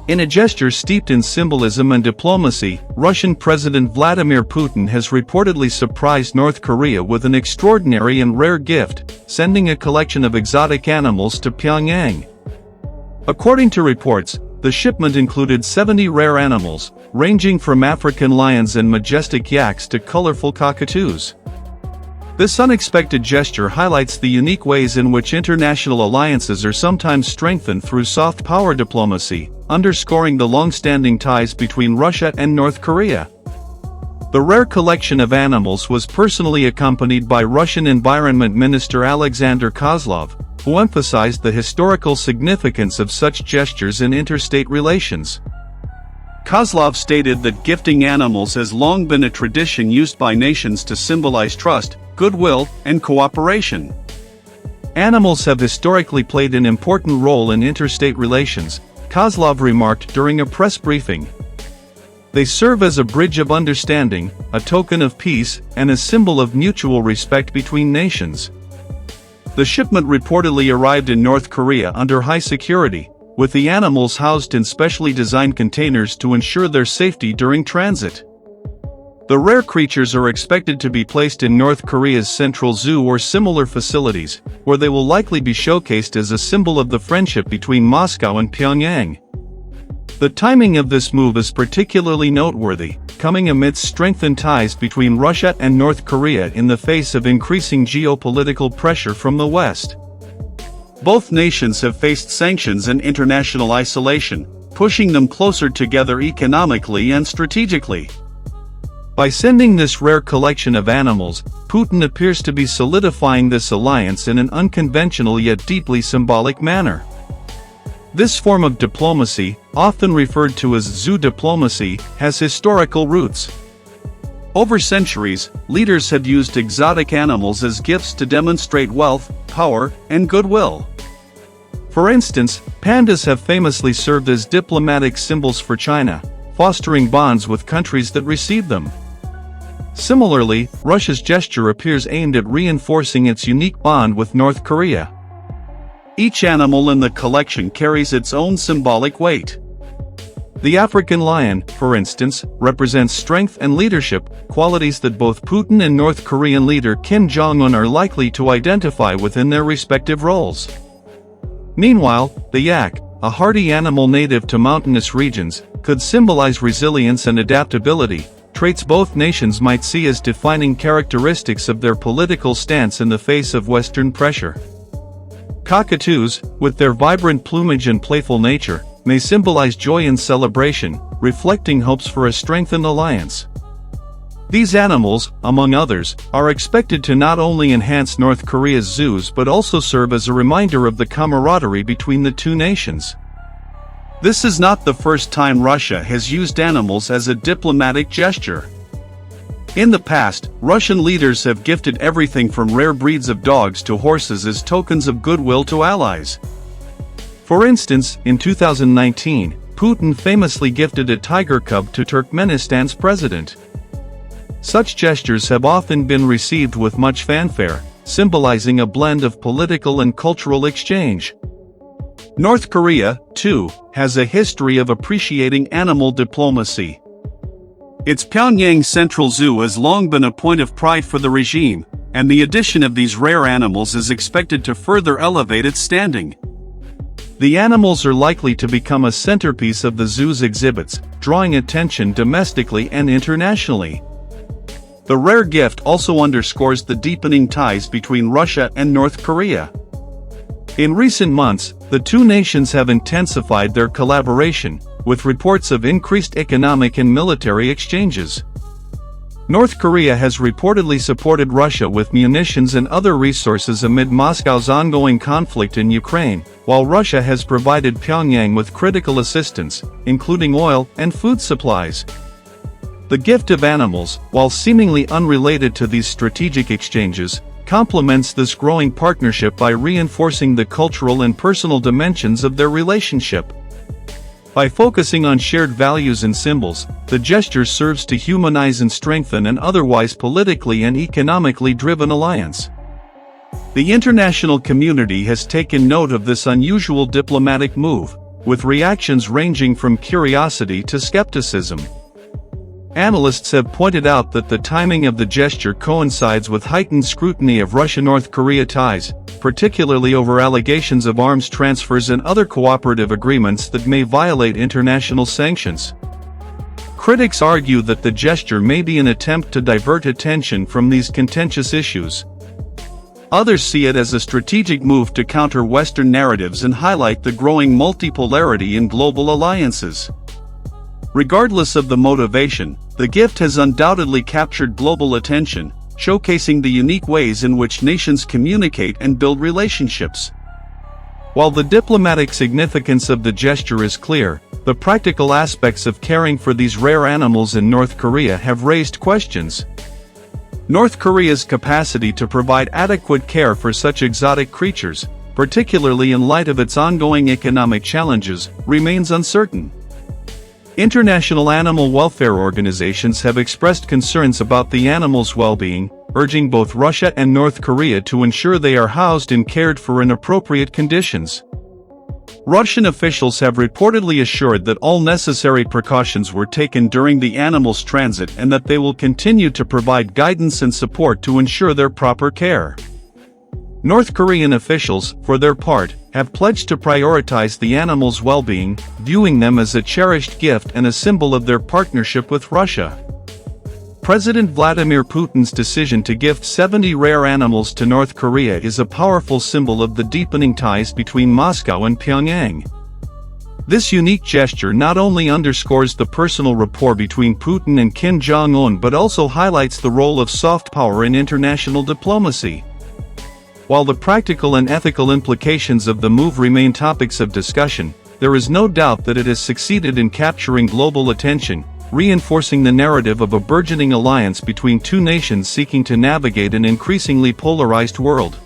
In a gesture steeped in symbolism and diplomacy, Russian President Vladimir Putin has reportedly surprised North Korea with an extraordinary and rare gift, sending a collection of exotic animals to Pyongyang. According to reports, the shipment included 70 rare animals, ranging from African lions and majestic yaks to colorful cockatoos. This unexpected gesture highlights the unique ways in which international alliances are sometimes strengthened through soft power diplomacy, underscoring the long-standing ties between Russia and North Korea. The rare collection of animals was personally accompanied by Russian Environment Minister Alexander Kozlov, who emphasized the historical significance of such gestures in interstate relations. Kozlov stated that gifting animals has long been a tradition used by nations to symbolize trust, goodwill, and cooperation. Animals have historically played an important role in interstate relations, Kozlov remarked during a press briefing. They serve as a bridge of understanding, a token of peace, and a symbol of mutual respect between nations. The shipment reportedly arrived in North Korea under high security, with the animals housed in specially designed containers to ensure their safety during transit. The rare creatures are expected to be placed in North Korea's Central Zoo or similar facilities, where they will likely be showcased as a symbol of the friendship between Moscow and Pyongyang. The timing of this move is particularly noteworthy, coming amidst strengthened ties between Russia and North Korea in the face of increasing geopolitical pressure from the West. Both nations have faced sanctions and international isolation, pushing them closer together economically and strategically. By sending this rare collection of animals, Putin appears to be solidifying this alliance in an unconventional yet deeply symbolic manner. This form of diplomacy, often referred to as zoo diplomacy, has historical roots. Over centuries, leaders had used exotic animals as gifts to demonstrate wealth, power, and goodwill. For instance, pandas have famously served as diplomatic symbols for China, fostering bonds with countries that receive them. Similarly, Russia's gesture appears aimed at reinforcing its unique bond with North Korea. Each animal in the collection carries its own symbolic weight. The African lion, for instance, represents strength and leadership, qualities that both Putin and North Korean leader Kim Jong-Un are likely to identify within their respective roles. Meanwhile, the yak, a hardy animal native to mountainous regions, could symbolize resilience and adaptability, traits both nations might see as defining characteristics of their political stance in the face of Western pressure. Cockatoos, with their vibrant plumage and playful nature, may symbolize joy and celebration, reflecting hopes for a strengthened alliance. These animals, among others, are expected to not only enhance North Korea's zoos but also serve as a reminder of the camaraderie between the two nations. This is not the first time Russia has used animals as a diplomatic gesture. In the past, Russian leaders have gifted everything from rare breeds of dogs to horses as tokens of goodwill to allies. For instance, in 2019, Putin famously gifted a tiger cub to Turkmenistan's president. Such gestures have often been received with much fanfare, symbolizing a blend of political and cultural exchange. North Korea, too, has a history of appreciating animal diplomacy. Its Pyongyang Central Zoo has long been a point of pride for the regime, and the addition of these rare animals is expected to further elevate its standing. The animals are likely to become a centerpiece of the zoo's exhibits, drawing attention domestically and internationally. The rare gift also underscores the deepening ties between Russia and North Korea. In recent months, the two nations have intensified their collaboration, with reports of increased economic and military exchanges. North Korea has reportedly supported Russia with munitions and other resources amid Moscow's ongoing conflict in Ukraine, while Russia has provided Pyongyang with critical assistance, including oil and food supplies. The gift of animals, while seemingly unrelated to these strategic exchanges, complements this growing partnership by reinforcing the cultural and personal dimensions of their relationship. By focusing on shared values and symbols, the gesture serves to humanize and strengthen an otherwise politically and economically driven alliance. The international community has taken note of this unusual diplomatic move, with reactions ranging from curiosity to skepticism. Analysts have pointed out that the timing of the gesture coincides with heightened scrutiny of Russia-North Korea ties, particularly over allegations of arms transfers and other cooperative agreements that may violate international sanctions. Critics argue that the gesture may be an attempt to divert attention from these contentious issues. Others see it as a strategic move to counter Western narratives and highlight the growing multipolarity in global alliances. Regardless of the motivation, the gift has undoubtedly captured global attention, showcasing the unique ways in which nations communicate and build relationships. While the diplomatic significance of the gesture is clear, the practical aspects of caring for these rare animals in North Korea have raised questions. North Korea's capacity to provide adequate care for such exotic creatures, particularly in light of its ongoing economic challenges, remains uncertain. International animal welfare organizations have expressed concerns about the animals' well-being, urging both Russia and North Korea to ensure they are housed and cared for in appropriate conditions. Russian officials have reportedly assured that all necessary precautions were taken during the animals' transit and that they will continue to provide guidance and support to ensure their proper care. North Korean officials, for their part, have pledged to prioritize the animals' well-being, viewing them as a cherished gift and a symbol of their partnership with Russia. President Vladimir Putin's decision to gift 70 rare animals to North Korea is a powerful symbol of the deepening ties between Moscow and Pyongyang. This unique gesture not only underscores the personal rapport between Putin and Kim Jong-Un but also highlights the role of soft power in international diplomacy. While the practical and ethical implications of the move remain topics of discussion, there is no doubt that it has succeeded in capturing global attention, reinforcing the narrative of a burgeoning alliance between two nations seeking to navigate an increasingly polarized world.